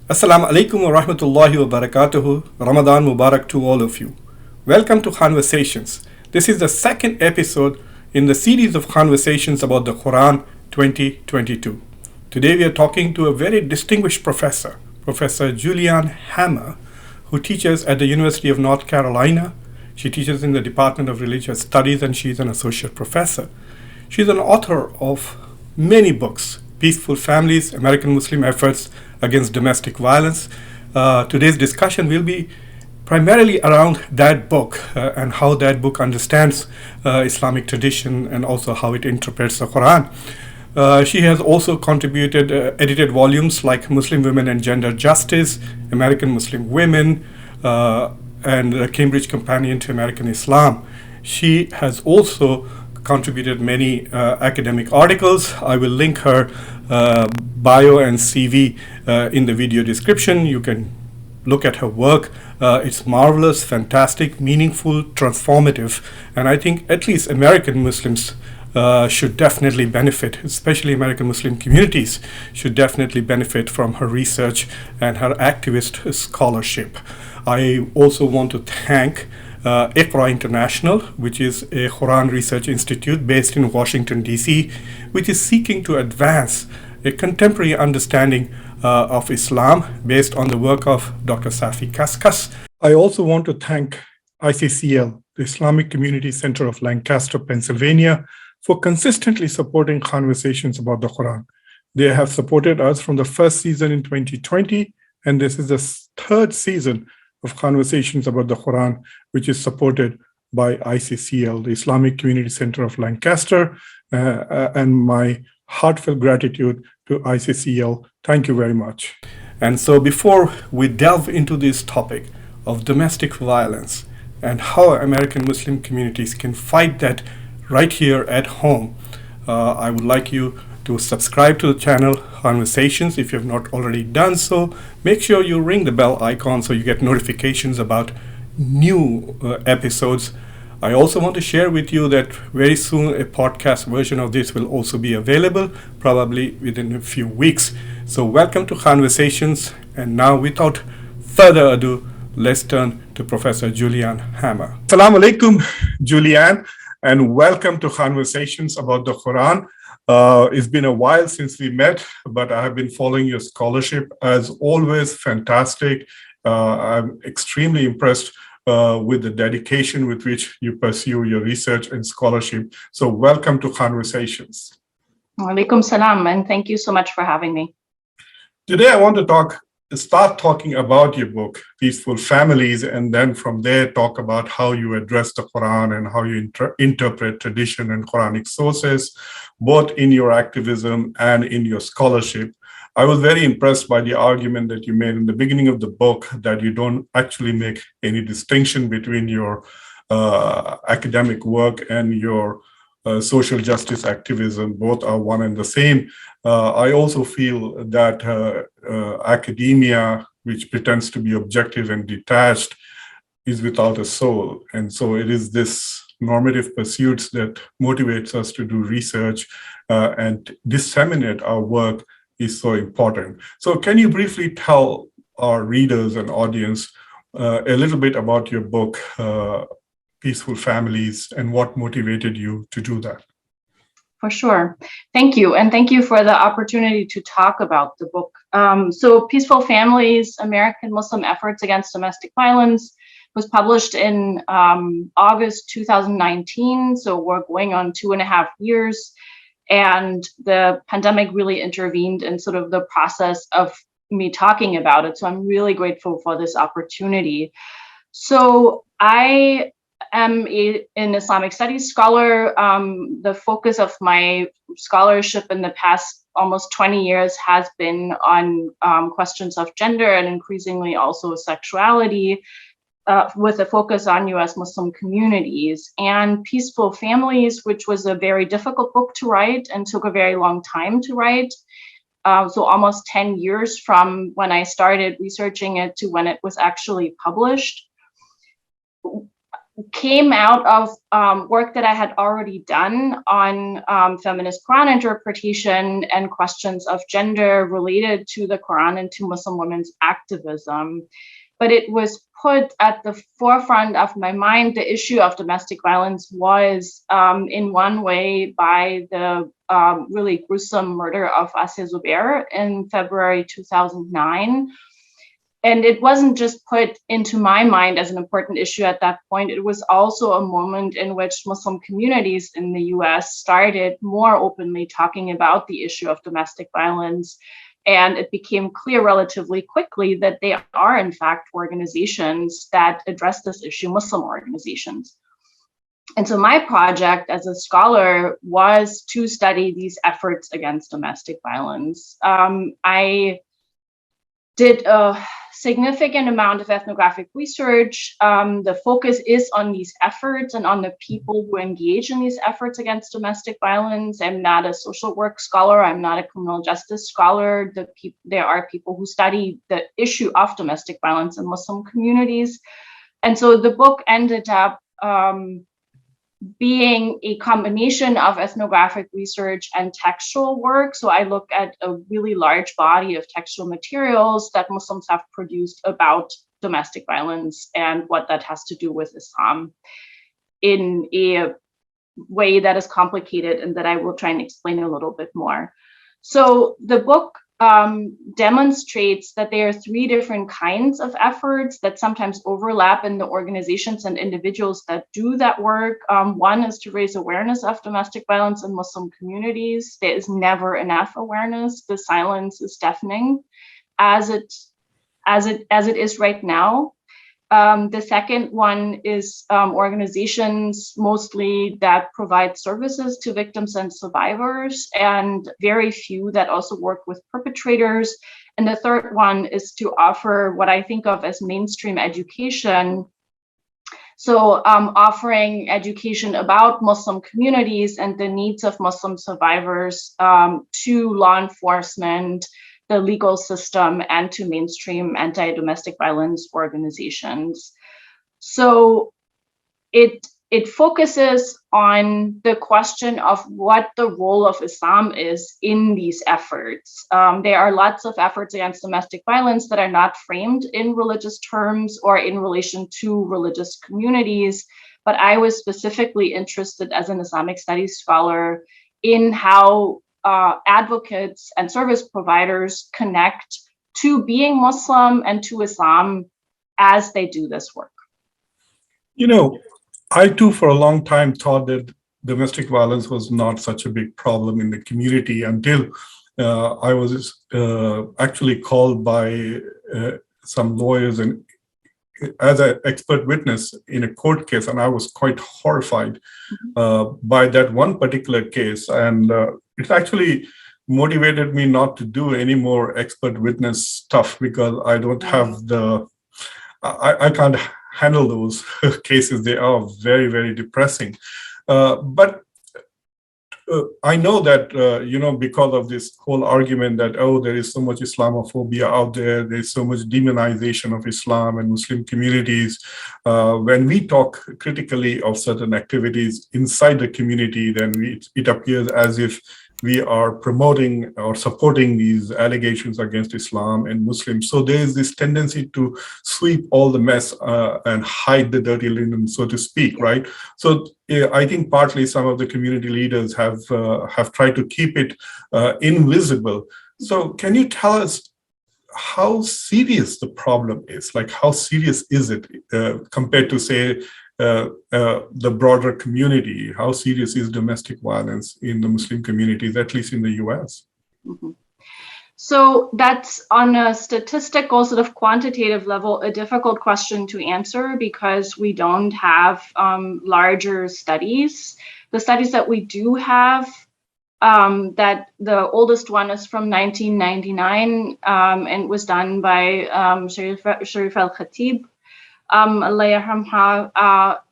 Assalamu alaikum wa rahmatullahi wa barakatuhu. Ramadan Mubarak to all of you. Welcome to Khanversations. This is the second episode in the series of conversations about the Quran 2022. Today we are talking to a very distinguished professor, Professor Juliane Hammer, who teaches at the University of North Carolina. She teaches in the Department of Religious Studies and she's an associate professor. She's an author of many books: Peaceful Families, American Muslim Efforts Against Domestic Violence. Today's discussion will be primarily around that book and how that book understands Islamic tradition and also how it interprets the Quran. She has also contributed edited volumes like Muslim Women and Gender Justice, American Muslim Women, and the Cambridge Companion to American Islam. She has also contributed many academic articles. I will link her bio and CV in the video description. You can look at her work. It's marvelous, fantastic, meaningful, transformative, and I think at least American Muslims should definitely benefit, especially American Muslim communities should definitely benefit from her research and her activist scholarship. I also want to thank Iqra International, which is a Quran Research Institute based in Washington, D.C., which is seeking to advance a contemporary understanding of Islam based on the work of Dr. Safi Kaskas. I also want to thank ICCL, the Islamic Community Center of Lancaster, Pennsylvania, for consistently supporting Khanversations about the Quran. They have supported us from the first season in 2020, and this is the third season of Khanversations about the Quran, which is supported by ICCL, the Islamic Community Center of Lancaster, and my heartfelt gratitude to ICCL. Thank you very much. And so before we delve into this topic of domestic violence and how American Muslim communities can fight that right here at home, I would like you to subscribe to the channel Khanversations if you have not already done so. Make sure you ring the bell icon so you get notifications about new episodes. I also want to share with you that very soon a podcast version of this will also be available, probably within a few weeks. So welcome to Khanversations, and now without further ado, let's turn to Professor Juliane Hammer. Assalamu alaikum, Juliane, and welcome to Khanversations about the Quran. It's been a while since we met, but I have been following your scholarship. As always, fantastic. I'm extremely impressed with the dedication with which you pursue your research and scholarship. So welcome to Khanversations. Walaikum salam, and thank you so much for having me. Today I want to start talking about your book, Peaceful Families, and then from there talk about how you address the Quran and how you interpret tradition and Quranic sources, both in your activism and in your scholarship. I was very impressed by the argument that you made in the beginning of the book that you don't actually make any distinction between your academic work and your social justice activism. Both are one and the same. I also feel that academia, which pretends to be objective and detached, is without a soul. And so it is this normative pursuits that motivates us to do research and disseminate our work is so important. So can you briefly tell our readers and audience a little bit about your book, Peaceful Families, and what motivated you to do that? For sure. Thank you. And thank you for the opportunity to talk about the book. So Peaceful Families, American Muslim Efforts Against Domestic Violence was published in August 2019. So we're going on 2.5 years. And the pandemic really intervened in sort of the process of me talking about it. So I'm really grateful for this opportunity. So I am an Islamic studies scholar. The focus of my scholarship in the past almost 20 years has been on questions of gender and increasingly also sexuality, with a focus on US Muslim communities. And Peaceful Families, which was a very difficult book to write and took a very long time to write, so almost 10 years from when I started researching it to when it was actually published. came out of work that I had already done on feminist Quran interpretation and questions of gender related to the Quran and to Muslim women's activism. But it was put at the forefront of my mind. The issue of domestic violence was in one way by the really gruesome murder of Asya Zubair in February 2009. And it wasn't just put into my mind as an important issue at that point. It was also a moment in which Muslim communities in the US started more openly talking about the issue of domestic violence. And it became clear relatively quickly that they are, in fact, organizations that address this issue, Muslim organizations. And so my project as a scholar was to study these efforts against domestic violence. I did a significant amount of ethnographic research. The focus is on these efforts and on the people who engage in these efforts against domestic violence. I'm not a social work scholar. I'm not a criminal justice scholar. There are people who study the issue of domestic violence in Muslim communities. And so the book ended up being a combination of ethnographic research and textual work. So I look at a really large body of textual materials that Muslims have produced about domestic violence and what that has to do with Islam in a way that is complicated and that I will try and explain a little bit more. So the book demonstrates that there are three different kinds of efforts that sometimes overlap in the organizations and individuals that do that work. One is to raise awareness of domestic violence in Muslim communities. There is never enough awareness. The silence is deafening, as it is right now. The second one is organizations mostly that provide services to victims and survivors, and very few that also work with perpetrators. And the third one is to offer what I think of as mainstream education. So offering education about Muslim communities and the needs of Muslim survivors to law enforcement, the legal system, and to mainstream anti-domestic violence organizations. So it focuses on the question of what the role of Islam is in these efforts. There are lots of efforts against domestic violence that are not framed in religious terms or in relation to religious communities, but I was specifically interested as an Islamic studies scholar in how advocates and service providers connect to being Muslim and to Islam as they do this work. You know, I too for a long time thought that domestic violence was not such a big problem in the community until I was actually called by some lawyers and as an expert witness in a court case, and I was quite horrified by that one particular case. And it actually motivated me not to do any more expert witness stuff because I don't have I can't handle those cases. They are very, very depressing. But I know that, because of this whole argument that, there is so much Islamophobia out there, there's so much demonization of Islam and Muslim communities. When we talk critically of certain activities inside the community, then it appears as if we are promoting or supporting these allegations against Islam and Muslims. So there is this tendency to sweep all the mess and hide the dirty linen, so to speak, right? So I think partly some of the community leaders have tried to keep it invisible. So can you tell us how serious the problem is? Like, how serious is it compared to, say, the broader community? How serious is domestic violence in the Muslim communities, at least in the US? Mm-hmm. So that's on a statistical sort of quantitative level, a difficult question to answer because we don't have larger studies. The studies that we do have, that the oldest one is from 1999 and was done by Sharif al-Khatib.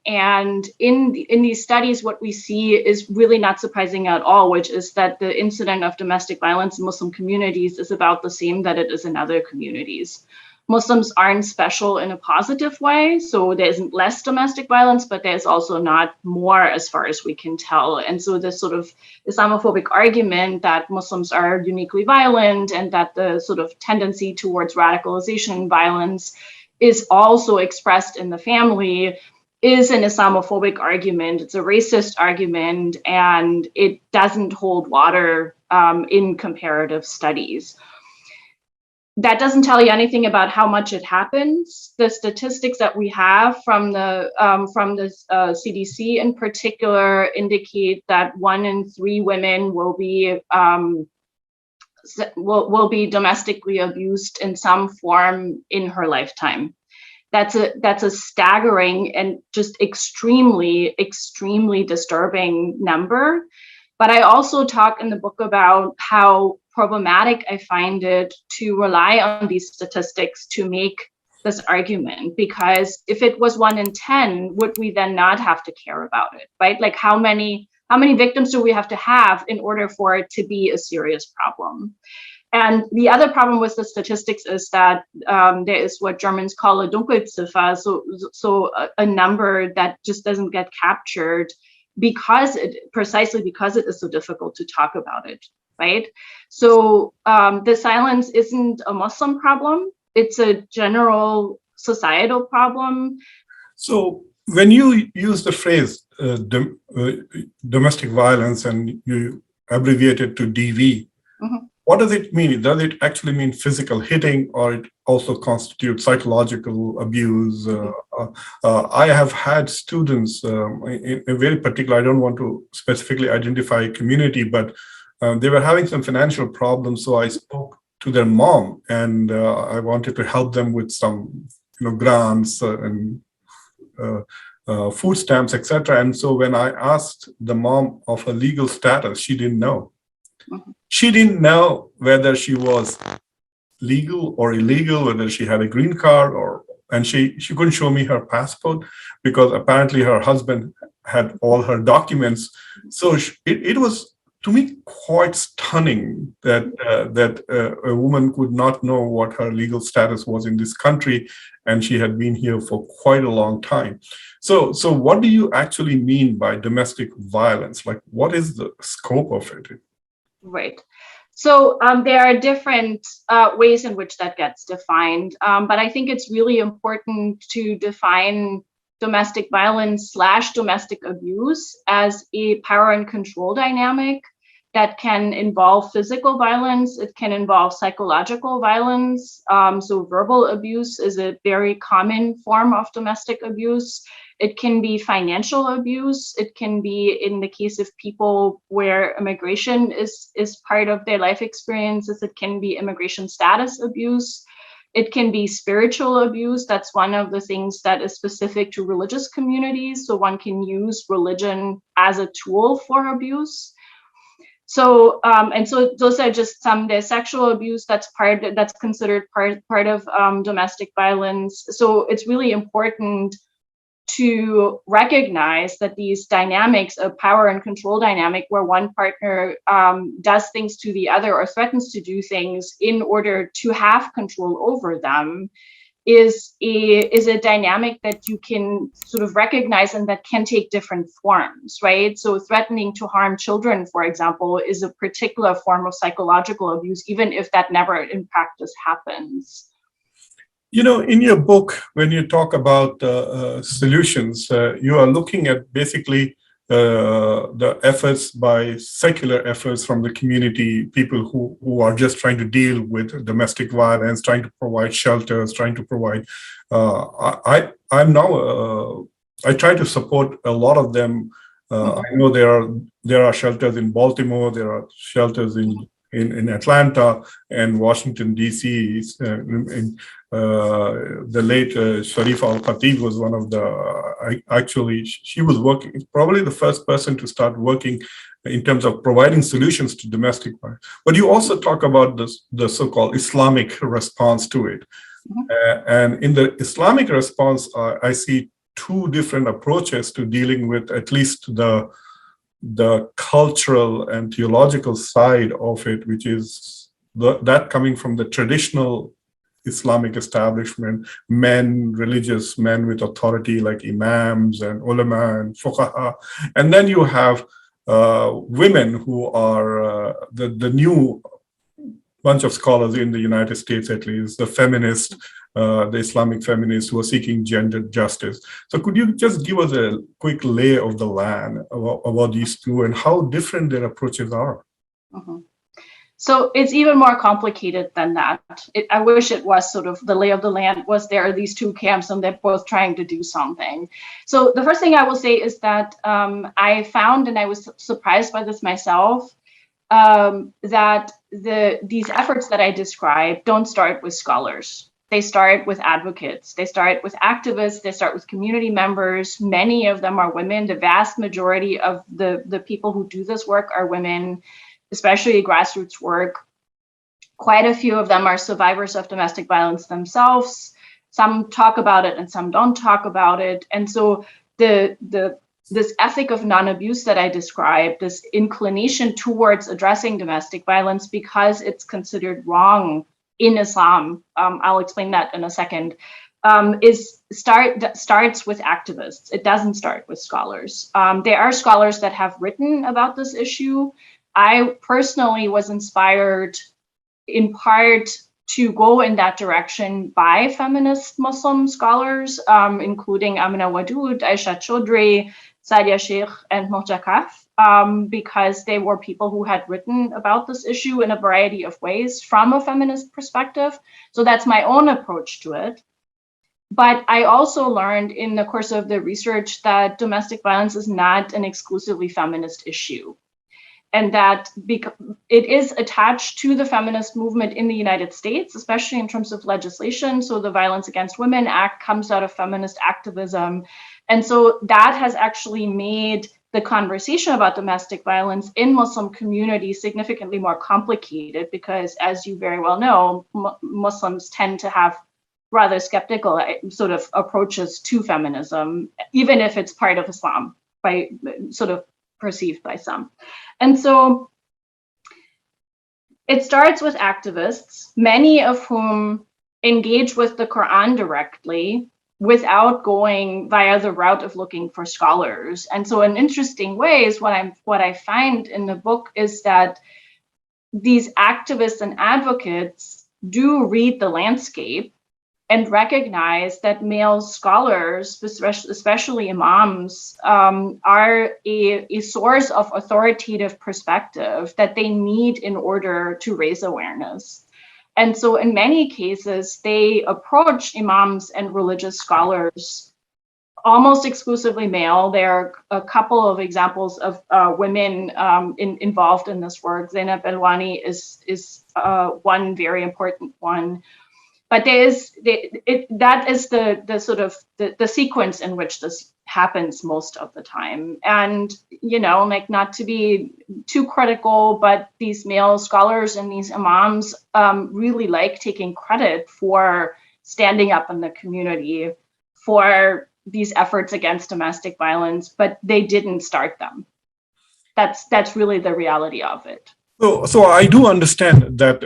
And in these studies, what we see is really not surprising at all, which is that the incident of domestic violence in Muslim communities is about the same that it is in other communities. Muslims aren't special in a positive way. So there isn't less domestic violence, but there's also not more as far as we can tell. And so this sort of Islamophobic argument that Muslims are uniquely violent and that the sort of tendency towards radicalization and violence is also expressed in the family is an Islamophobic argument. It's a racist argument, and it doesn't hold water in comparative studies. That doesn't tell you anything about how much it happens. The statistics that we have from the CDC in particular indicate that 1 in 3 women will be domestically abused in some form in her lifetime. That's a staggering and just extremely, extremely disturbing number. But I also talk in the book about how problematic I find it to rely on these statistics to make this argument, because if it was 1 in 10, would we then not have to care about it, right? Like how many victims do we have to have in order for it to be a serious problem? And the other problem with the statistics is that there is what Germans call a Dunkelziffer, so a number that just doesn't get captured precisely because it is so difficult to talk about it, right? So the silence isn't a Muslim problem; it's a general societal problem. So when you use the phrase domestic violence and you abbreviate it to DV, what does it mean? Does it actually mean physical hitting, or it also constitutes psychological abuse? I have had students, in very particular, I don't want to specifically identify a community, but they were having some financial problems. So I spoke to their mom, and I wanted to help them with some, grants and food stamps, etc. And so when I asked the mom of her legal status, she didn't know. She didn't know whether she was legal or illegal, whether she had a green card, and she couldn't show me her passport because apparently her husband had all her documents. So it was, to me, quite stunning that a woman could not know what her legal status was in this country, and she had been here for quite a long time. So what do you actually mean by domestic violence? Like, what is the scope of it? Right. So there are different ways in which that gets defined, but I think it's really important to define domestic violence / domestic abuse as a power and control dynamic that can involve physical violence. It can involve psychological violence. So verbal abuse is a very common form of domestic abuse. It can be financial abuse. It can be, in the case of people where immigration is part of their life experiences, it can be immigration status abuse. It can be spiritual abuse. That's one of the things that is specific to religious communities. So one can use religion as a tool for abuse. So so those are just some. There's sexual abuse that's considered part of domestic violence. So it's really important to recognize that these dynamics of power and control dynamic, where one partner does things to the other or threatens to do things in order to have control over them, is a dynamic that you can sort of recognize and that can take different forms, right? So threatening to harm children, for example, is a particular form of psychological abuse, even if that never in practice happens. In your book, when you talk about solutions, you are looking at basically the efforts by secular efforts from the community, people who are just trying to deal with domestic violence, trying to provide shelters, trying to provide. I try to support a lot of them. I know there are shelters in Baltimore, there are shelters in Atlanta and Washington, D.C. The late Sharifa Al-Khatib was one of she was working, probably the first person to start working in terms of providing solutions to domestic violence. But you also talk about the so-called Islamic response to it. And in the Islamic response, I see two different approaches to dealing with at least the cultural and theological side of it, which is that coming from the traditional Islamic establishment, religious men with authority like imams and ulama and fuqaha. And then you have women who are the new bunch of scholars in the United States, at least, the feminists, the Islamic feminists who are seeking gender justice. So could you just give us a quick lay of the land about these two and how different their approaches are? Mhm. So it's even more complicated than that. I wish it was sort of the lay of the land was there are these two camps and they're both trying to do something. So the first thing I will say is that I found, and I was surprised by this myself, that these efforts that I described don't start with scholars. They start with advocates. They start with activists. They start with community members. Many of them are women. The vast majority of the people who do this work are women, especially grassroots work. Quite a few of them are survivors of domestic violence themselves. Some talk about it and some don't talk about it. And so this ethic of non-abuse that I described, this inclination towards addressing domestic violence because it's considered wrong in Islam, I'll explain that in a second, starts with activists. It doesn't start with scholars. There are scholars that have written about this issue. I personally was inspired in part to go in that direction by feminist Muslim scholars, including Amina Wadud, Aisha Chaudhry, Sadia Sheikh, and Muqtedar, because they were people who had written about this issue in a variety of ways from a feminist perspective. So that's my own approach to it. But I also learned in the course of the research that domestic violence is not an exclusively feminist issue, and that it is attached to the feminist movement in the United States, especially in terms of legislation. So the Violence Against Women Act comes out of feminist activism. And so that has actually made the conversation about domestic violence in Muslim communities significantly more complicated because, as you very well know, Muslims tend to have rather skeptical sort of approaches to feminism, even if it's part of Islam, by sort of perceived by some. And so it starts with activists, many of whom engage with the Quran directly without going via the route of looking for scholars. And so in interesting ways, what I find in the book is that these activists and advocates do read the landscape and recognize that male scholars, especially imams, are a source of authoritative perspective that they need in order to raise awareness. And so in many cases, they approach imams and religious scholars almost exclusively male. There are a couple of examples of women involved in this work. Zainab Elwani is one very important one. But that is the sort of the sequence in which this happens most of the time. And, like, not to be too critical, but these male scholars and these imams really like taking credit for standing up in the community for these efforts against domestic violence, but they didn't start them. That's really the reality of it. So I do understand that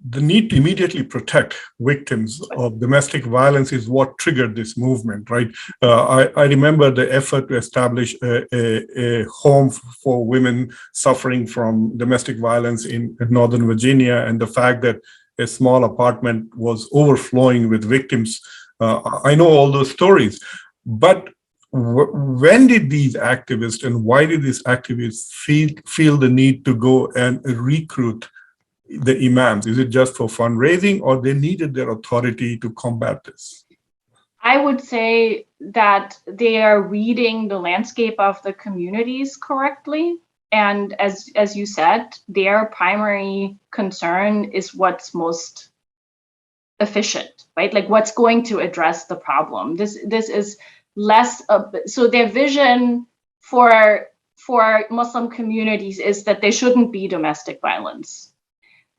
the need to immediately protect victims of domestic violence is what triggered this movement, right? I remember the effort to establish a home for women suffering from domestic violence in Northern Virginia, and the fact that a small apartment was overflowing with victims. I know all those stories, but when did these activists and why did these activists feel the need to go and recruit the imams? Is it just for fundraising, or they needed their authority to combat this? I would say that they are reading the landscape of the communities correctly. And as you said, their primary concern is what's most efficient, right? Like what's going to address the problem. This is less so their vision for Muslim communities is that there shouldn't be domestic violence.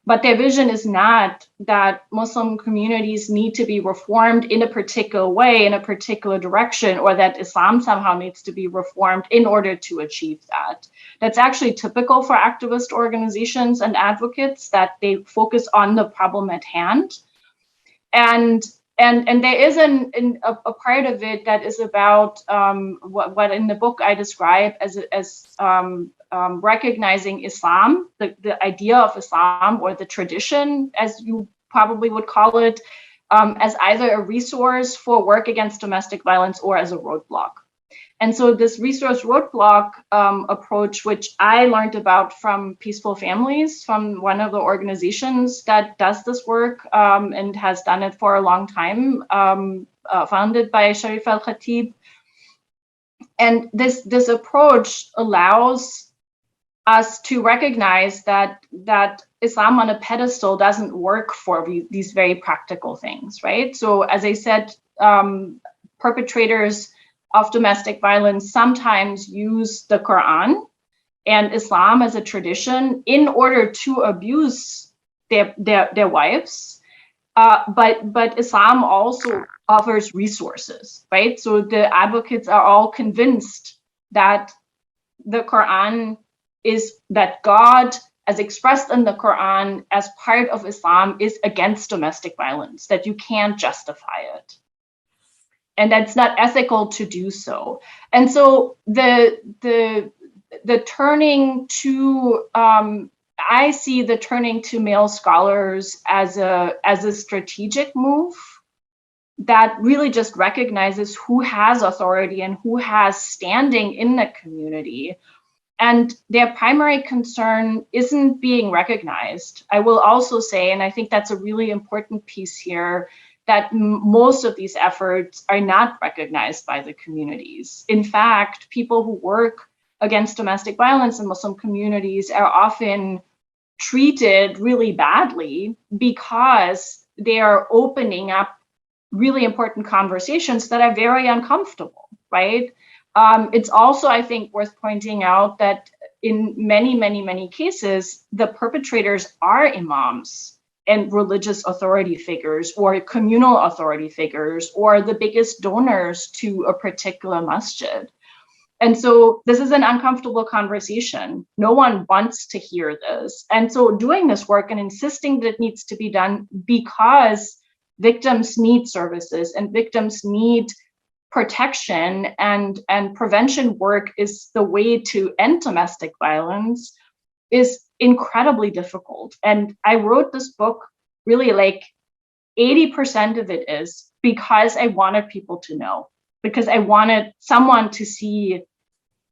But their vision is not that Muslim communities need to be reformed in a particular way, in a particular direction, or that Islam somehow needs to be reformed in order to achieve that. That's actually typical for activist organizations and advocates, that they focus on the problem at hand and there is a part of it that is about what in the book I describe as recognizing Islam, the idea of Islam, or the tradition, as you probably would call it, as either a resource for work against domestic violence or as a roadblock. And so this resource roadblock approach, which I learned about from Peaceful Families, from one of the organizations that does this work and has done it for a long time, founded by Sharif al-Khatib. And this approach allows us to recognize that Islam on a pedestal doesn't work for these very practical things, right? So as I said, perpetrators of domestic violence sometimes use the Quran and Islam as a tradition in order to abuse their wives. But Islam also offers resources, right? So the advocates are all convinced that the Quran is, that God, as expressed in the Quran as part of Islam, is against domestic violence, that you can't justify it. And that's not ethical to do so. And so the turning to, I see the turning to male scholars as a strategic move that really just recognizes who has authority and who has standing in the community. And their primary concern isn't being recognized. I will also say, and I think that's a really important piece here, that most of these efforts are not recognized by the communities. In fact, people who work against domestic violence in Muslim communities are often treated really badly because they are opening up really important conversations that are very uncomfortable, right? It's also, I think, worth pointing out that in many cases, the perpetrators are imams and religious authority figures or communal authority figures or the biggest donors to a particular masjid. And so this is an uncomfortable conversation. No one wants to hear this. And so doing this work and insisting that it needs to be done because victims need services and victims need protection and prevention work is the way to end domestic violence is incredibly difficult. And I wrote this book really like 80% of it is because I wanted people to know, because I wanted someone to see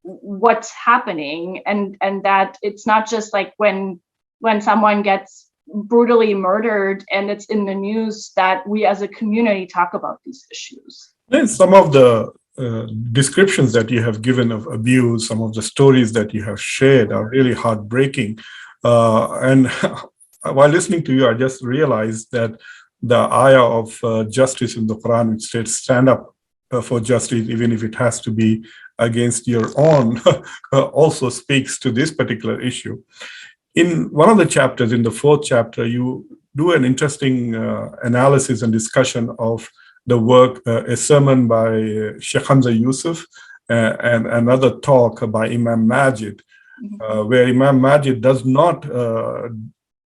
what's happening and that it's not just like when someone gets brutally murdered and it's in the news that we as a community talk about these issues. And some of the descriptions that you have given of abuse, some of the stories that you have shared are really heartbreaking. And while listening to you, I just realized that the ayah of justice in the Quran, which states, stand up for justice, even if it has to be against your own, also speaks to this particular issue. In one of the chapters, in the 4th chapter, you do an interesting analysis and discussion of the work, a sermon by Sheikh Hamza Yusuf and another talk by Imam Majid, where Imam Majid does not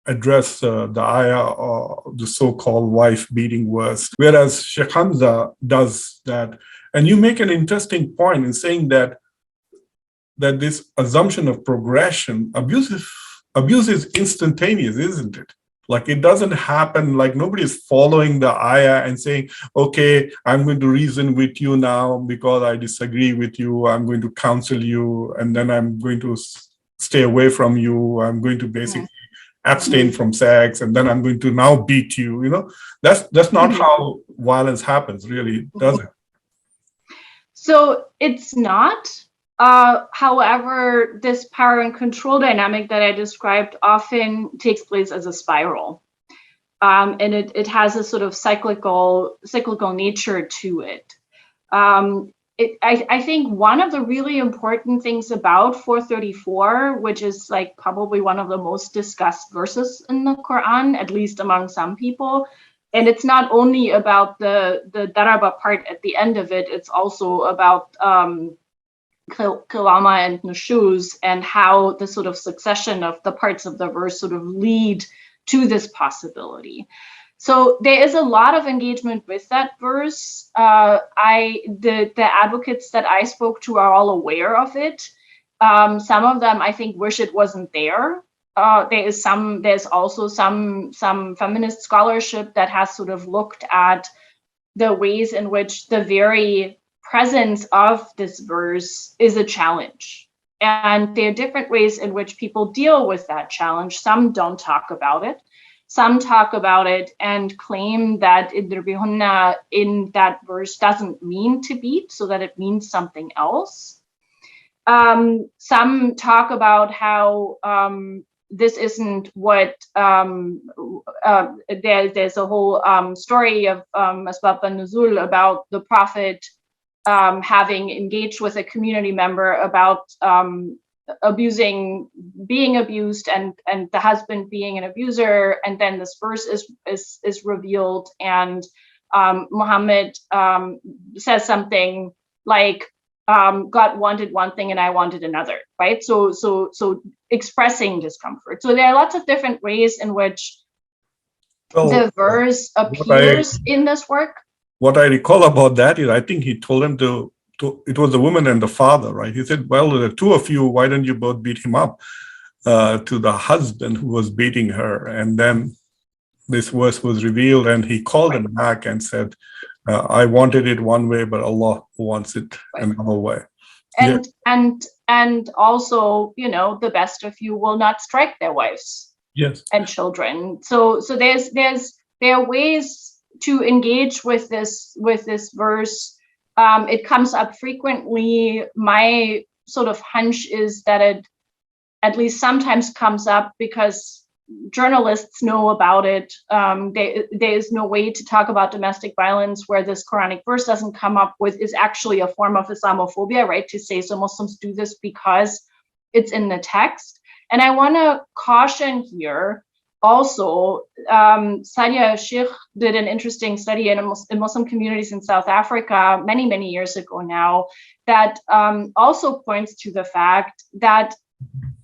address the ayah or the so-called wife-beating verse, whereas Sheikh Hamza does that. And you make an interesting point in saying that this assumption of progression, abuse is instantaneous, isn't it? Like it doesn't happen, like nobody is following the ayah and saying, okay, I'm going to reason with you now because I disagree with you. I'm going to counsel you, and then I'm going to stay away from you. I'm going to basically abstain from sex, and then I'm going to now beat you. You know, that's not how violence happens, really, does it? So it's not. However, this power and control dynamic that I described often takes place as a spiral. And it has a sort of cyclical nature to it. I think one of the really important things about 434, which is like probably one of the most discussed verses in the Quran, at least among some people, and it's not only about the daraba part at the end of it, it's also about Qiyama and Nushuz, and how the sort of succession of the parts of the verse sort of lead to this possibility. So there is a lot of engagement with that verse. The advocates that I spoke to are all aware of it. Some of them, I think, wish it wasn't there. There's also some feminist scholarship that has sort of looked at the ways in which the very presence of this verse is a challenge. And there are different ways in which people deal with that challenge. Some don't talk about it. Some talk about it and claim that idribihunna in that verse doesn't mean to beat, so that it means something else. Some talk about how this isn't what there's a whole story of Asbab an-Nuzul about the Prophet having engaged with a community member about being abused, and the husband being an abuser, and then this verse is revealed, and Muhammad says something like, God wanted one thing and I wanted another, right? So expressing discomfort. So there are lots of different ways in which the verse appears in this work. What I recall about that is, I think he told him to it was the woman and the father, right? He said, well, the two of you, why don't you both beat him up? To the husband who was beating her. And then this verse was revealed, and he called him back and said, I wanted it one way, but Allah wants it another way. And also, the best of you will not strike their wives, yes, and children. So there are ways to engage with this verse. It comes up frequently. My sort of hunch is that it at least sometimes comes up because journalists know about it. There is no way to talk about domestic violence where this Quranic verse doesn't come up with is actually a form of Islamophobia, right? To say so Muslims do this because it's in the text. And I want to caution here also, Sadia Sheikh did an interesting study in Muslim communities in South Africa many, many years ago now that also points to the fact that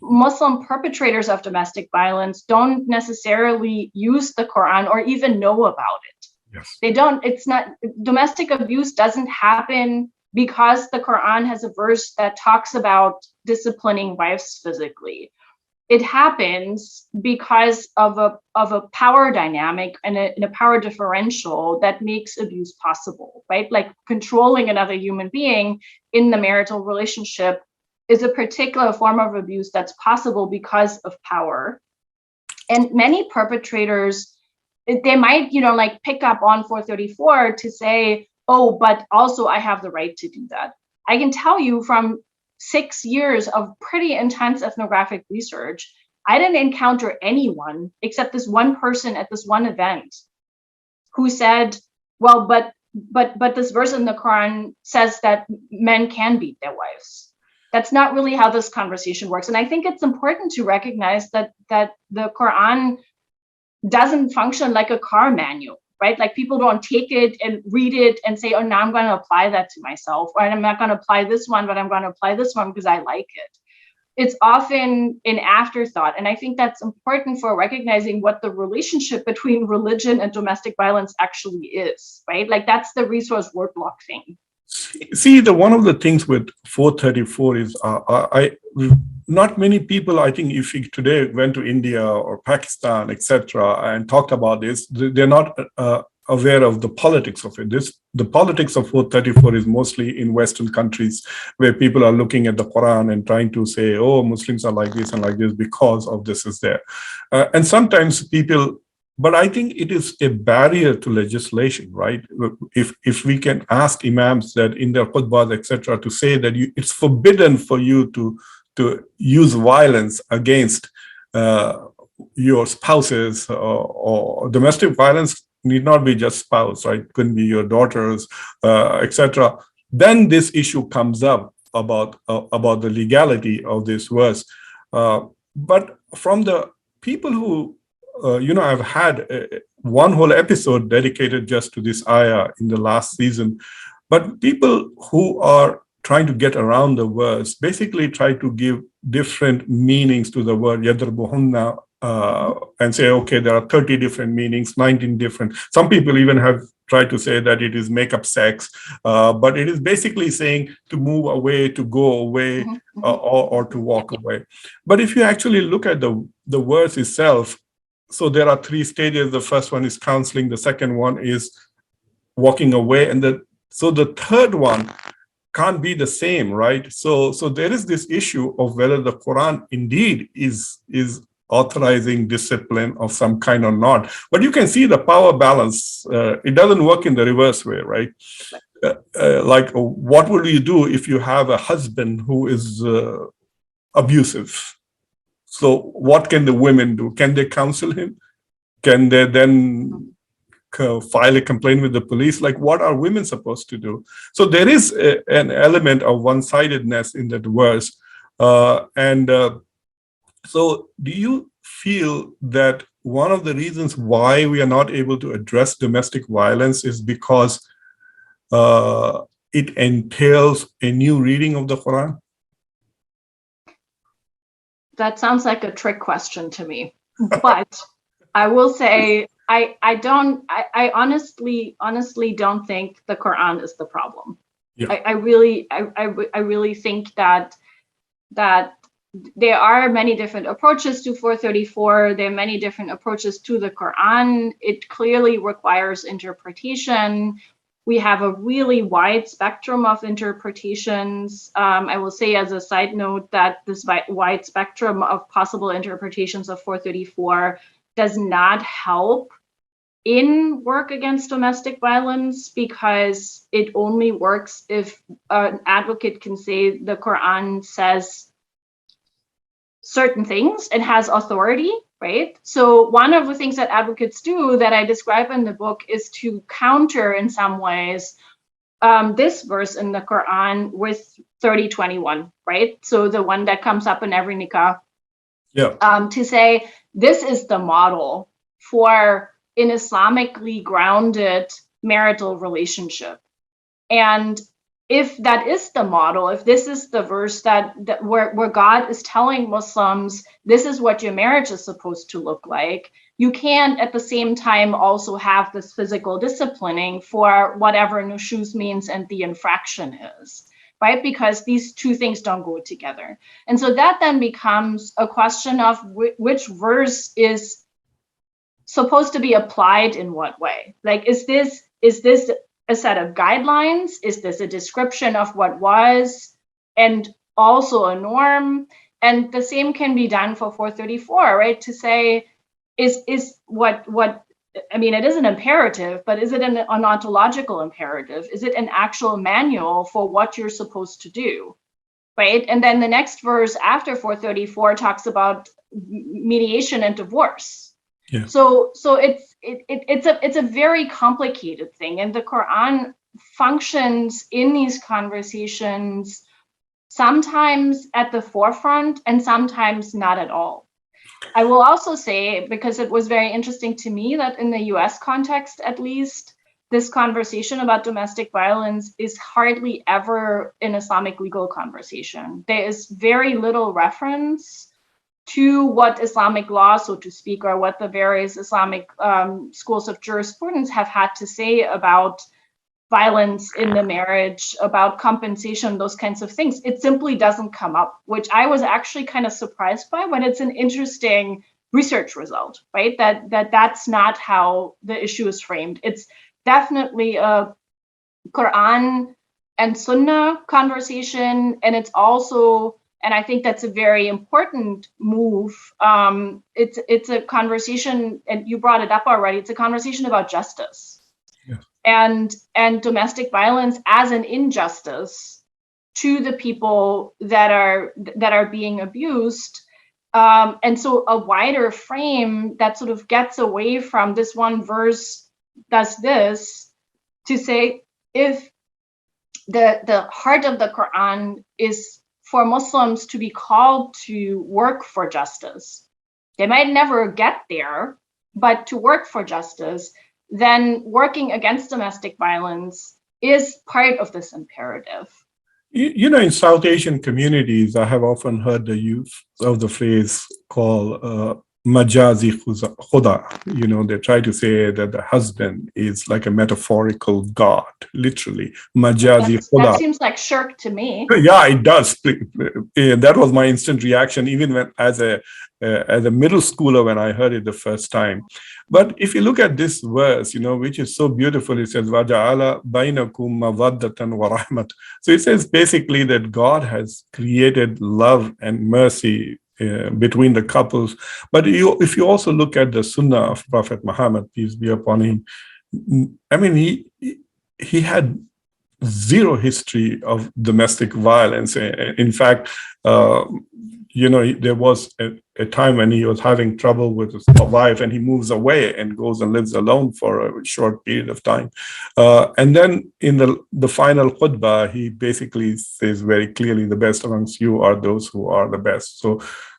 Muslim perpetrators of domestic violence don't necessarily use the Quran or even know about it. Yes. They don't, domestic abuse doesn't happen because the Quran has a verse that talks about disciplining wives physically. It happens because of a power dynamic and a power differential that makes abuse possible, right? Like controlling another human being in the marital relationship is a particular form of abuse that's possible because of power. And many perpetrators, they might, like pick up on 434 to say, oh, but also I have the right to do that. I can tell you from 6 years of pretty intense ethnographic research, I didn't encounter anyone except this one person at this one event who said, well, but this verse in the Quran says that men can beat their wives. That's not really how this conversation works. And I think it's important to recognize that the Quran doesn't function like a car manual, right? Like people don't take it and read it and say, oh, now I'm going to apply that to myself, or I'm not going to apply this one, but I'm going to apply this one because I like it. It's often an afterthought. And I think that's important for recognizing what the relationship between religion and domestic violence actually is, right? Like that's the resource word block thing. See, one of the things with 434 is not many people, I think if you today went to India or Pakistan, etc., and talked about this, they're not aware of the politics of it. The politics of 434 is mostly in Western countries where people are looking at the Quran and trying to say, oh, Muslims are like this and like this because of this is there. And sometimes people, but I think it is a barrier to legislation, right? If we can ask imams that in their khutbahs, etc., to say that it's forbidden for you to use violence against your spouses, or domestic violence need not be just spouse, right? It couldn't be your daughters, etc. Then this issue comes up about the legality of this verse. But from the people who I've had one whole episode dedicated just to this ayah in the last season. But people who are trying to get around the verse basically try to give different meanings to the word yadrubuhunna and say, okay, there are 30 different meanings, 19 different. Some people even have tried to say that it is make-up sex, but it is basically saying to move away, to go away, or to walk away. But if you actually look at the verse itself, so there are three stages. The first one is counseling. The second one is walking away, and so the third one can't be the same, right? So there is this issue of whether the Quran indeed is authorizing discipline of some kind or not. But you can see the power balance. It doesn't work in the reverse way, right? Like, what will you do if you have a husband who is abusive? So what can the women do? Can they counsel him? Can they then file a complaint with the police? Like, what are women supposed to do? So there is an element of one-sidedness in that verse. So do you feel that one of the reasons why we are not able to address domestic violence is because it entails a new reading of the Quran? That sounds like a trick question to me, but I will say I honestly don't think the Quran is the problem. Yeah. I really think that there are many different approaches to 434. There are many different approaches to the Quran. It clearly requires interpretation. We have a really wide spectrum of interpretations. I will say as a side note that this wide spectrum of possible interpretations of 434 does not help in work against domestic violence, because it only works if an advocate can say the Quran says certain things and has authority, right? So one of the things that advocates do that I describe in the book is to counter in some ways this verse in the Quran with 30:21, right? So the one that comes up in every nikah. Yeah. To say this is the model for an Islamically grounded marital relationship. And if that is the model, if this is the verse that where God is telling Muslims, this is what your marriage is supposed to look like, you can't at the same time also have this physical disciplining for whatever nushuz means and the infraction is, right? Because these two things don't go together. And so that then becomes a question of which verse is supposed to be applied in what way. Like, is this a set of guidelines? Is this a description of what was and also a norm? And the same can be done for 434, right? To say, is what I mean, it is an imperative, but is it an ontological imperative? Is it an actual manual for what you're supposed to do, right? And then the next verse after 434 talks about mediation and divorce. Yeah. So it's a very complicated thing, and the Quran functions in these conversations sometimes at the forefront and sometimes not at all. I will also say, because it was very interesting to me that in the US context, at least, this conversation about domestic violence is hardly ever an Islamic legal conversation. There is very little reference to what Islamic law, so to speak, or what the various Islamic schools of jurisprudence have had to say about violence in the marriage, about compensation, those kinds of things. It simply doesn't come up, which I was actually kind of surprised by, but it's an interesting research result, right? That's not how the issue is framed. It's definitely a Quran and Sunnah conversation, and it's also, and I think that's a very important move. It's a conversation, and you brought it up already. It's a conversation about justice, yeah. and domestic violence as an injustice to the people that are being abused. And so a wider frame that sort of gets away from this one verse does this, to say, if the heart of the Quran is for Muslims to be called to work for justice, they might never get there, but to work for justice, then working against domestic violence is part of this imperative. You know, in South Asian communities, I have often heard the use of the phrase called majazi khuda. They try to say that the husband is like a metaphorical god, literally. Majazi That khuda. seems like shirk to me. Yeah, it does. That was my instant reaction, even when as a middle schooler when I heard it the first time. But if you look at this verse, which is so beautiful, it says "Waja'ala bainakum mawaddatan wa rahmat." So it says basically that God has created love and mercy between the couples. But if you also look at the Sunnah of Prophet Muhammad, peace be upon him, I mean, he had zero history of domestic violence. In fact, there was a time when he was having trouble with his wife, and he moves away and goes and lives alone for a short period of time. And then in the final khutbah, he basically says very clearly, "The best amongst you are those who are the best."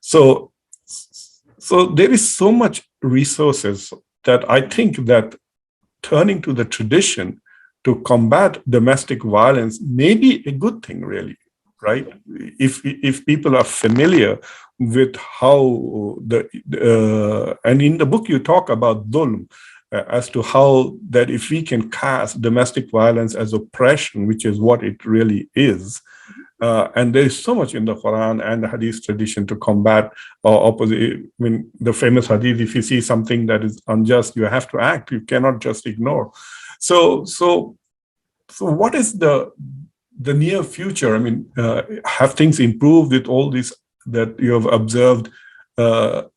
So there is so much resources that I think that turning to the tradition to combat domestic violence may be a good thing, really, right? If people are familiar with how and in the book you talk about dhulm, as to how that if we can cast domestic violence as oppression, which is what it really is, and there is so much in the Quran and the Hadith tradition to combat opposite. I mean, the famous Hadith: if you see something that is unjust, you have to act. You cannot just ignore. So what is the near future? I mean, have things improved with all this that you have observed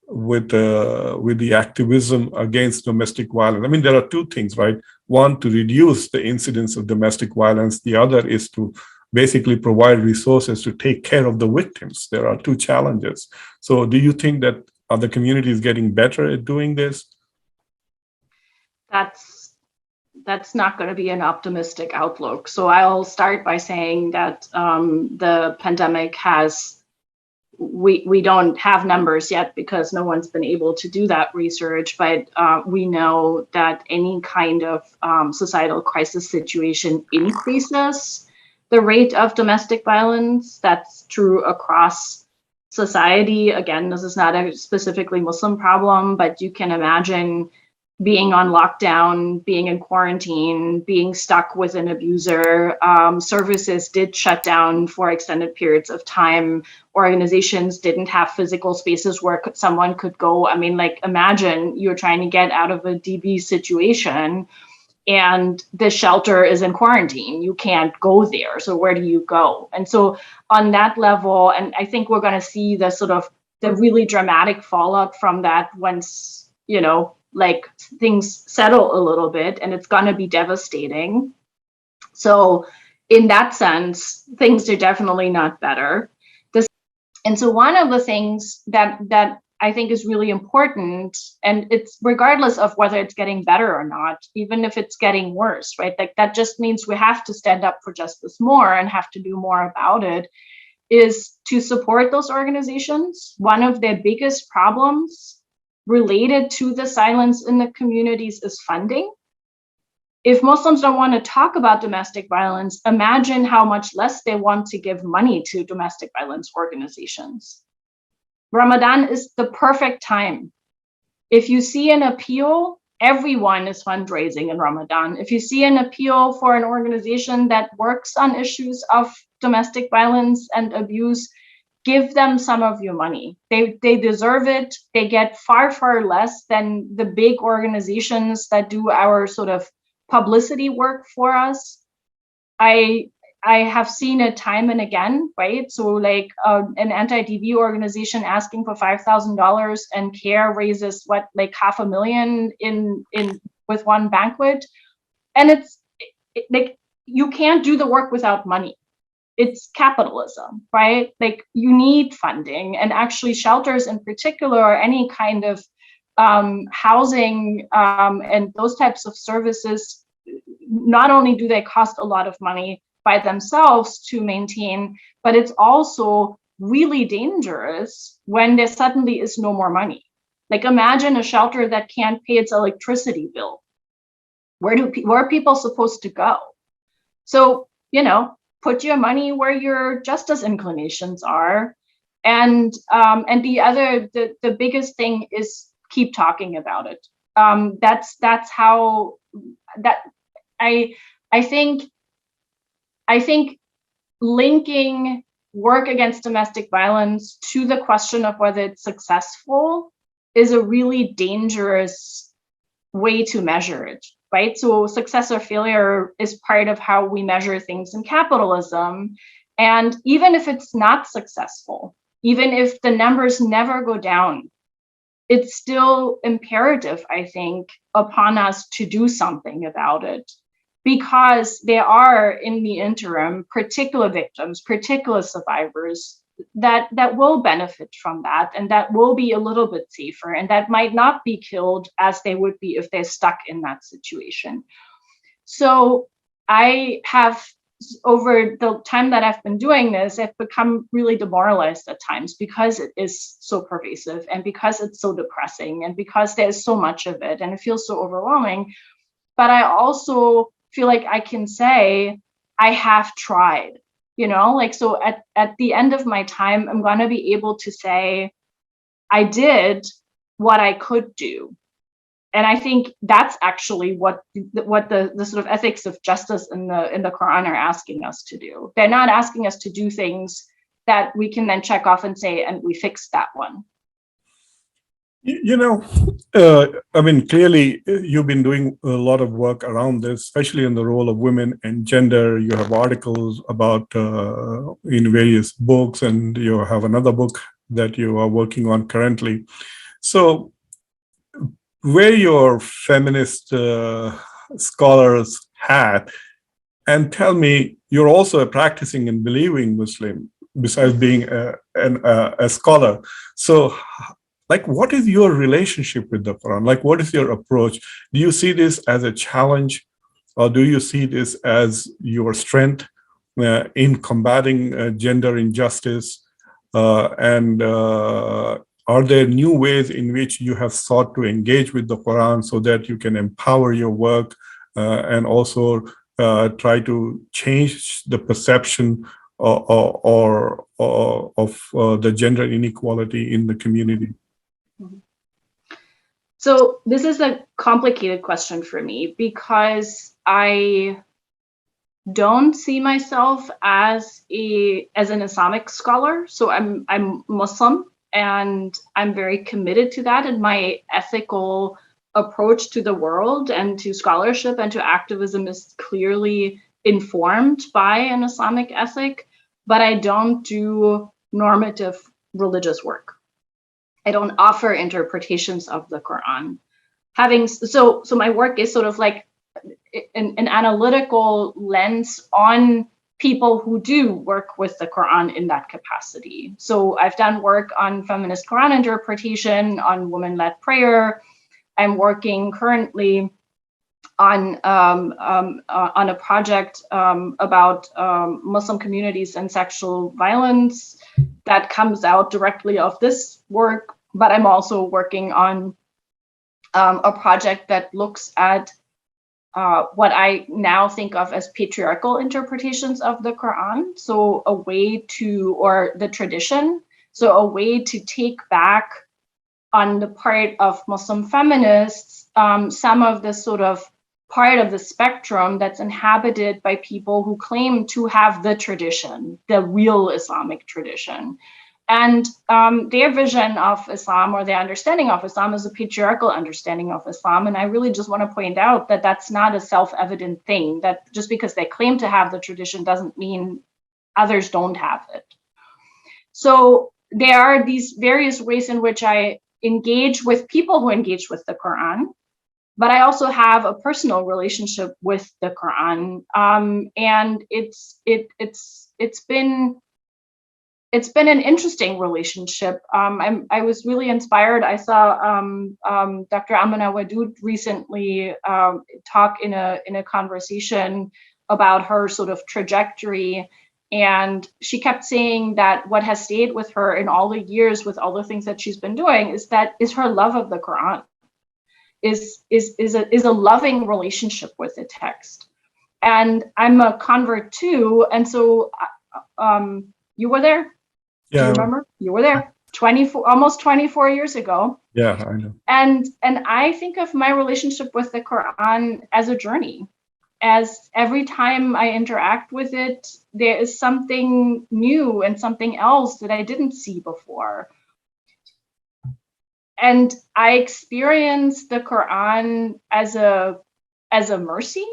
with the activism against domestic violence? I mean, there are two things, right? One, to reduce the incidence of domestic violence. The other is to basically provide resources to take care of the victims. There are two challenges. So do you think that other communities getting better at doing this? That's not going to be an optimistic outlook. So I'll start by saying that the pandemic we don't have numbers yet because no one's been able to do that research, but we know that any kind of societal crisis situation increases the rate of domestic violence. That's true across society. Again, this is not a specifically Muslim problem, but you can imagine being on lockdown, being in quarantine, being stuck with an abuser. Services did shut down for extended periods of time. Organizations didn't have physical spaces where someone could go. I mean, like, imagine you're trying to get out of a DV situation and the shelter is in quarantine. You can't go there. So where do you go? And so on that level, and I think we're going to see the really dramatic fallout from that once, like, things settle a little bit, and it's going to be devastating. So in that sense, things are definitely not better. And so one of the things that I think is really important, and it's regardless of whether it's getting better or not, even if it's getting worse, right? Like, that just means we have to stand up for justice more and have to do more about it, is to support those organizations. One of their biggest problems related to the silence in the communities is funding. If Muslims don't want to talk about domestic violence, imagine how much less they want to give money to domestic violence organizations. Ramadan is the perfect time. If you see an appeal, everyone is fundraising in Ramadan. If you see an appeal for an organization that works on issues of domestic violence and abuse, give them some of your money. They deserve it. They get far, far less than the big organizations that do our sort of publicity work for us. I have seen it time and again, right? So like an anti-DV organization asking for $5,000 and CARE raises like $500,000 in with one banquet. And it's like, you can't do the work without money. It's capitalism, right? Like, you need funding, and actually shelters in particular, or any kind of housing and those types of services, not only do they cost a lot of money by themselves to maintain, but it's also really dangerous when there suddenly is no more money. Like, imagine a shelter that can't pay its electricity bill. Where are people supposed to go? So, put your money where your justice inclinations are. And the biggest thing is keep talking about it. That's how that I think linking work against domestic violence to the question of whether it's successful is a really dangerous way to measure it, right? So success or failure is part of how we measure things in capitalism. And even if it's not successful, even if the numbers never go down, it's still imperative, I think, upon us to do something about it, because there are, in the interim, particular victims, particular survivors that will benefit from that, and that will be a little bit safer, and that might not be killed as they would be if they're stuck in that situation. So I have, over the time that I've been doing this, I've become really demoralized at times because it is so pervasive, and because it's so depressing, and because there's so much of it, and it feels so overwhelming. But I also feel like I can say I have tried, like, so at the end of my time, I'm going to be able to say I did what I could do. And I think that's actually what the sort of ethics of justice in the Quran are asking us to do. They're not asking us to do things that we can then check off and say, and we fixed that one. I mean, clearly you've been doing a lot of work around this, especially in the role of women and gender. You have articles about in various books, and you have another book that you are working on currently. So wear your feminist scholar's hat and tell me you're also a practicing and believing Muslim, besides being a scholar. So, like, what is your relationship with the Quran? Like, what is your approach? Do you see this as a challenge, or do you see this as your strength in combating gender injustice? Are there new ways in which you have sought to engage with the Quran so that you can empower your work and also try to change the perception of the gender inequality in the community? So this is a complicated question for me, because I don't see myself as an Islamic scholar. So I'm Muslim, and I'm very committed to that, and my ethical approach to the world and to scholarship and to activism is clearly informed by an Islamic ethic, but I don't do normative religious work. I don't offer interpretations of the Quran. So my work is sort of like an analytical lens on people who do work with the Quran in that capacity. So I've done work on feminist Quran interpretation, on women-led prayer. I'm working currently on a project about Muslim communities and sexual violence that comes out directly of this work. But I'm also working on a project that looks at what I now think of as patriarchal interpretations of the Quran. So a way to, or the tradition, so a way to take back on the part of Muslim feminists, some of the sort of part of the spectrum that's inhabited by people who claim to have the tradition, the real Islamic tradition. And their vision of Islam, or their understanding of Islam, is a patriarchal understanding of Islam. And I really just want to point out that that's not a self-evident thing, that just because they claim to have the tradition doesn't mean others don't have it. So there are these various ways in which I engage with people who engage with the Quran, but I also have a personal relationship with the Quran, and it's been an interesting relationship. I was really inspired. I saw Dr. Amina Wadud recently talk in a conversation about her sort of trajectory. And she kept saying that what has stayed with her in all the years, with all the things that she's been doing, is her love of the Quran, is a loving relationship with the text. And I'm a convert too, and so you were there? Do you remember? You were there. 24, almost 24 years ago. Yeah, I know. And I think of my relationship with the Quran as a journey. As every time I interact with it, there is something new and something else that I didn't see before. And I experience the Quran as a mercy,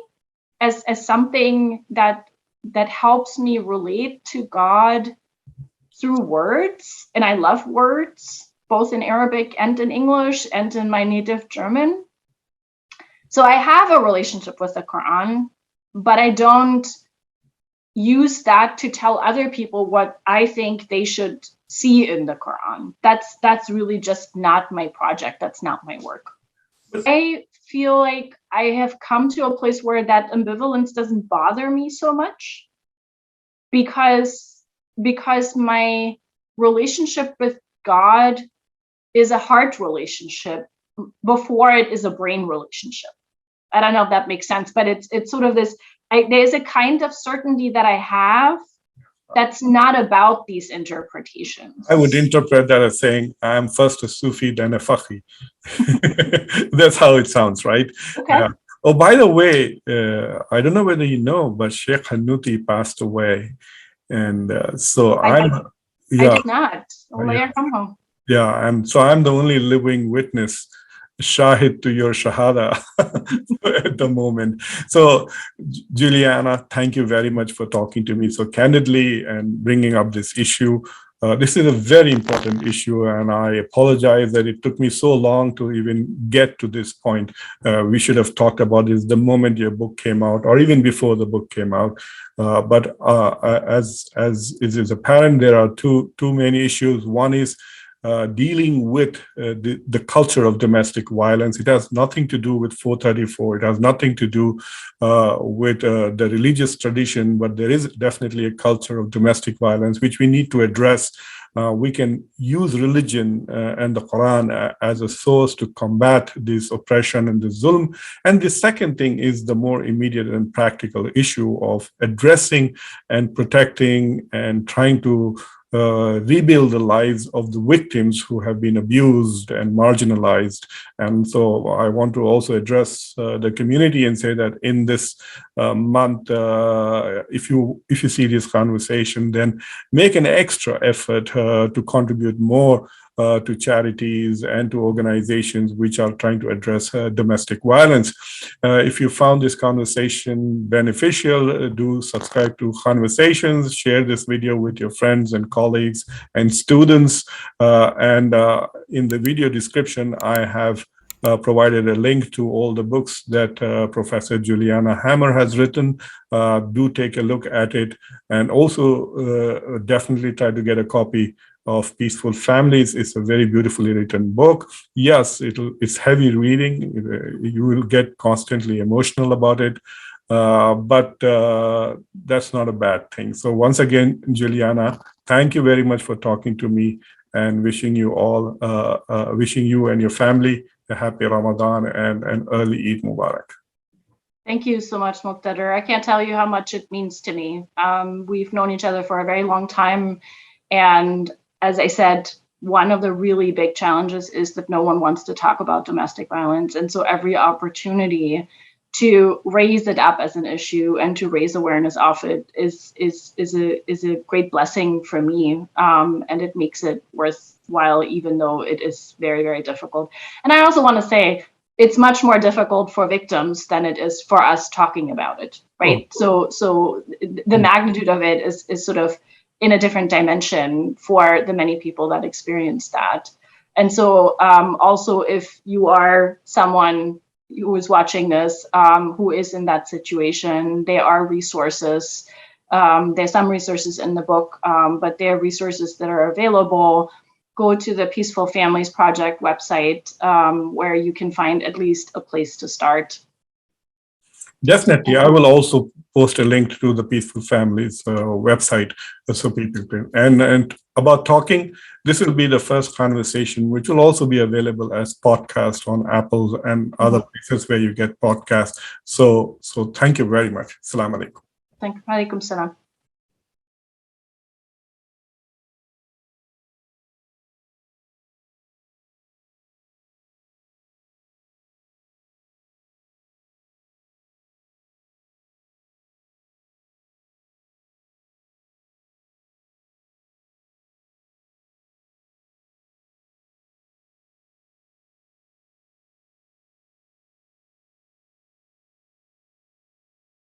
as something that helps me relate to God through words. And I love words, both in Arabic and in English and in my native German. So I have a relationship with the Quran, but I don't use that to tell other people what I think they should see in the Quran. That's really just not my project. That's not my work. I feel like I have come to a place where that ambivalence doesn't bother me so much, because my relationship with God is a heart relationship before it is a brain relationship. I don't know if that makes sense, but it's sort of this, there's a kind of certainty that I have that's not about these interpretations. I would interpret that as saying, I'm first a Sufi, then a Fakhi. That's how it sounds, right? Okay. Oh, by the way, I don't know whether you know, but Sheikh Hanuti passed away. And so I did not. Yeah, and so I'm the only living witness, shahid to your shahada at the moment. So, Juliana, thank you very much for talking to me so candidly and bringing up this issue. This is a very important issue, and I apologize that it took me so long to even get to this point. We should have talked about this the moment your book came out, or even before the book came out. But as it is apparent, there are two main issues. One is dealing with the culture of domestic violence. It has nothing to do with 434. It has nothing to do with the religious tradition, but there is definitely a culture of domestic violence which we need to address. We can use religion and the Quran as a source to combat this oppression and this zulm. And the second thing is the more immediate and practical issue of addressing and protecting and trying to rebuild the lives of the victims who have been abused and marginalized. And so I want to also address the community and say that in this month, if you see this conversation, then make an extra effort to contribute more to charities and to organizations which are trying to address domestic violence. If you found this conversation beneficial, do subscribe to Khanversations, share this video with your friends and colleagues and students. And in the video description, I have provided a link to all the books that Professor Juliane Hammer has written. Do take a look at it, and also definitely try to get a copy of Peaceful Families. It's a very beautifully written book. Yes, it's heavy reading. You will get constantly emotional about it, but that's not a bad thing. So once again, Juliana, thank you very much for talking to me, and wishing you and your family a happy Ramadan and an early Eid Mubarak. Thank you so much, Muqtedar. I can't tell you how much it means to me. We've known each other for a very long time, and as I said, one of the really big challenges is that no one wants to talk about domestic violence. And so every opportunity to raise it up as an issue and to raise awareness of it is a great blessing for me. And it makes it worthwhile, even though it is very, very difficult. And I also want to say, it's much more difficult for victims than it is for us talking about it, right? So the magnitude of it is sort of in a different dimension for the many people that experience that. And so also, if you are someone who is watching this, who is in that situation, there are resources. There's some resources in the book, but there are resources that are available. Go to the Peaceful Families Project website, where you can find at least a place to start. Definitely. I will also post a link to the Peaceful Families website so people can. And about talking, this will be the first conversation, which will also be available as podcast on Apple and other places where you get podcasts. So thank you very much. Assalamu alaikum. Thank you. Alaikum salam.